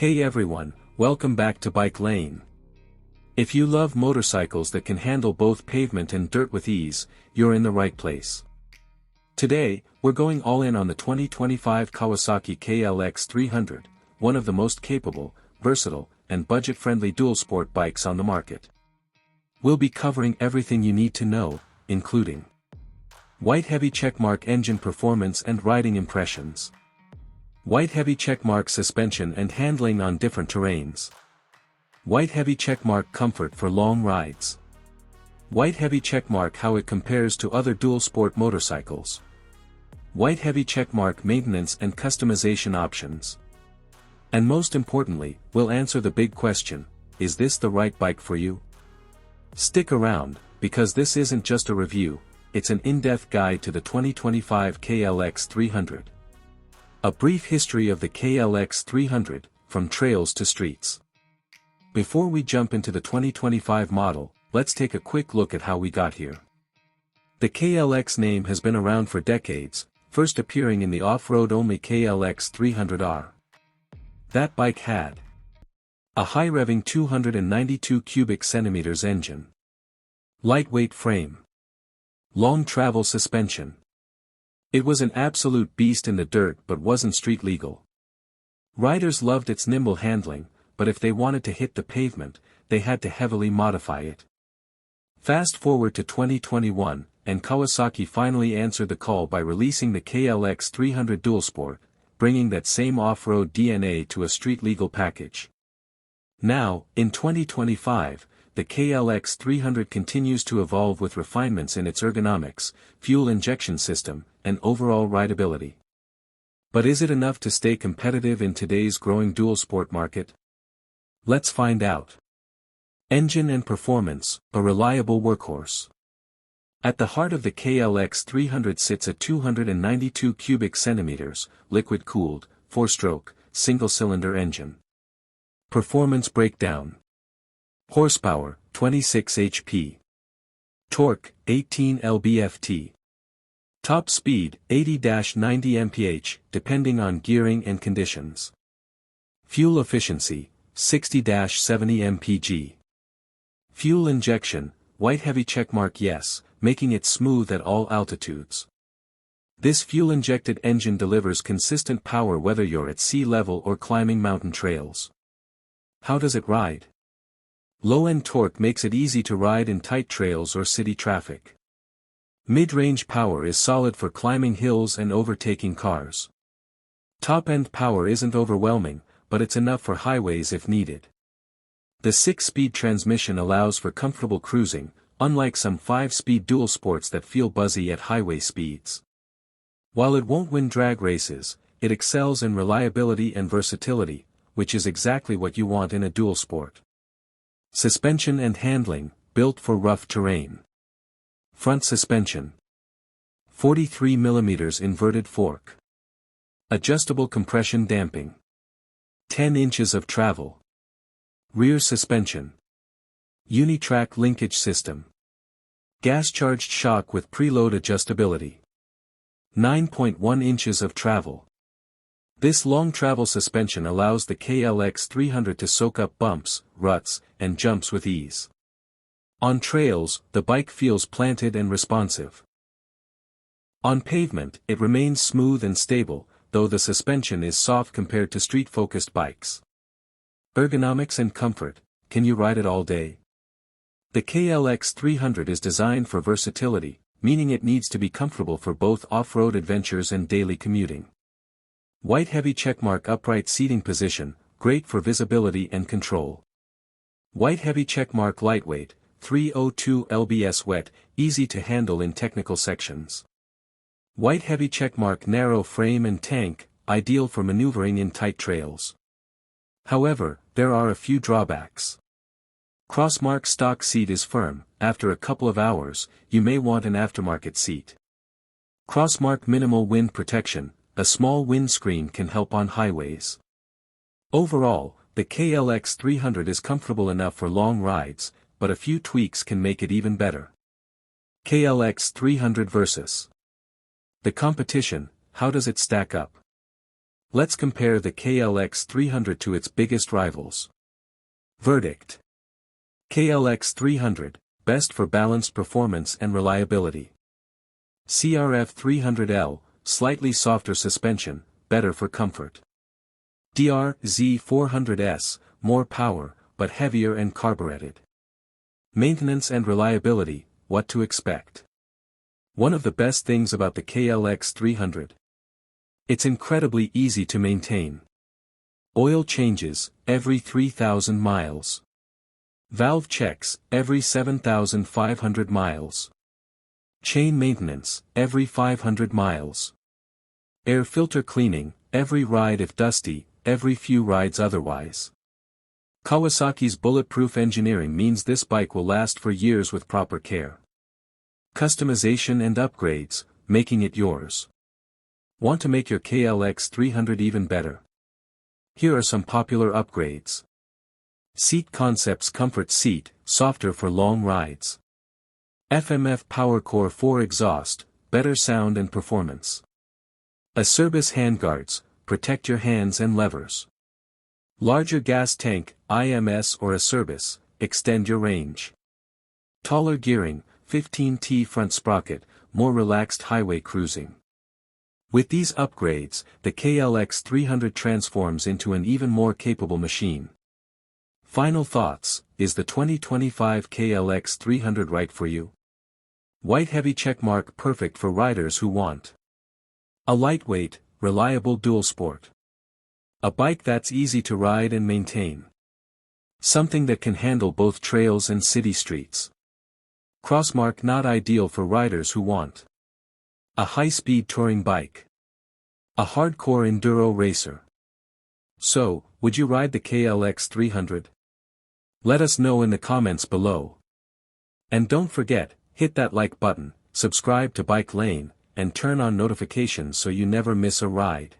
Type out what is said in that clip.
Hey everyone, welcome back to Bike Lane. If you love motorcycles that can handle both pavement and dirt with ease, you're in the right place. Today, we're going all in on the 2025 Kawasaki KLX300, one of the most capable, versatile, and budget-friendly dual-sport bikes on the market. We'll be covering everything you need to know, including white heavy checkmark engine performance and riding impressions, white heavy checkmark suspension and handling on different terrains, white heavy checkmark comfort for long rides, white heavy checkmark how it compares to other dual-sport motorcycles, white heavy checkmark maintenance and customization options. And most importantly, we'll answer the big question, is this the right bike for you? Stick around, because this isn't just a review, it's an in-depth guide to the 2025 KLX300. A brief history of the KLX300, from trails to streets. Before we jump into the 2025 model, let's take a quick look at how we got here. The KLX name has been around for decades, first appearing in the off-road-only KLX300R. That bike had a high-revving 292 cubic centimeters engine, lightweight frame, long travel suspension. It was an absolute beast in the dirt but wasn't street legal. Riders loved its nimble handling, but if they wanted to hit the pavement, they had to heavily modify it. Fast forward to 2021, and Kawasaki finally answered the call by releasing the KLX300 Dualsport, bringing that same off-road DNA to a street-legal package. Now, in 2025, the KLX300 continues to evolve with refinements in its ergonomics, fuel injection system, and overall rideability. But is it enough to stay competitive in today's growing dual-sport market? Let's find out. Engine and performance, a reliable workhorse. At the heart of the KLX300 sits a 292 cubic centimeters, liquid-cooled, 4-stroke, single-cylinder engine. Performance breakdown. Horsepower, 26 HP. Torque, 18 lb-ft. Top speed, 80-90 mph, depending on gearing and conditions. Fuel efficiency, 60-70 mpg. Fuel injection, white heavy checkmark yes, making it smooth at all altitudes. This fuel-injected engine delivers consistent power whether you're at sea level or climbing mountain trails. How does it ride? Low-end torque makes it easy to ride in tight trails or city traffic. Mid-range power is solid for climbing hills and overtaking cars. Top-end power isn't overwhelming, but it's enough for highways if needed. The 6-speed transmission allows for comfortable cruising, unlike some 5-speed dual sports that feel buzzy at highway speeds. While it won't win drag races, it excels in reliability and versatility, which is exactly what you want in a dual sport. Suspension and handling, built for rough terrain. Front suspension. 43 mm inverted fork. Adjustable compression damping. 10 inches of travel. Rear suspension. Unitrack linkage system. Gas-charged shock with preload adjustability. 9.1 inches of travel. This long travel suspension allows the KLX300 to soak up bumps, ruts, and jumps with ease. On trails, the bike feels planted and responsive. On pavement, it remains smooth and stable, though the suspension is soft compared to street-focused bikes. Ergonomics and comfort, can you ride it all day? The KLX300 is designed for versatility, meaning it needs to be comfortable for both off-road adventures and daily commuting. White heavy checkmark upright seating position, great for visibility and control. White heavy checkmark lightweight, 302 lbs wet, easy to handle in technical sections. White heavy checkmark narrow frame and tank, ideal for maneuvering in tight trails. However, there are a few drawbacks. Crossmark stock seat is firm, after a couple of hours, you may want an aftermarket seat. Crossmark minimal wind protection, a small windscreen can help on highways. Overall, the KLX300 is comfortable enough for long rides, but a few tweaks can make it even better. KLX300 versus the competition, how does it stack up? Let's compare the KLX300 to its biggest rivals. Verdict: KLX300, best for balanced performance and reliability. CRF300L, slightly softer suspension, better for comfort. DRZ400S, more power, but heavier and carbureted. Maintenance and reliability, what to expect. One of the best things about the KLX300. It's incredibly easy to maintain. Oil changes, every 3,000 miles. Valve checks, every 7,500 miles. Chain maintenance, every 500 miles. Air filter cleaning, every ride if dusty, every few rides otherwise. Kawasaki's bulletproof engineering means this bike will last for years with proper care. Customization and upgrades, making it yours. Want to make your KLX300 even better? Here are some popular upgrades. Seat Concepts Comfort Seat, softer for long rides. FMF PowerCore 4 exhaust, better sound and performance. Acerbis handguards, protect your hands and levers. Larger gas tank, IMS or Acerbis, extend your range. Taller gearing, 15T front sprocket, more relaxed highway cruising. With these upgrades, the KLX300 transforms into an even more capable machine. Final thoughts: is the 2025 KLX300 right for you? White heavy checkmark, perfect for riders who want a lightweight, reliable dual sport. A bike that's easy to ride and maintain. Something that can handle both trails and city streets. Crossmark, not ideal for riders who want a high-speed touring bike. A hardcore enduro racer. So, would you ride the KLX300? Let us know in the comments below. And don't forget, hit that like button, subscribe to Bike Lane, and turn on notifications so you never miss a ride.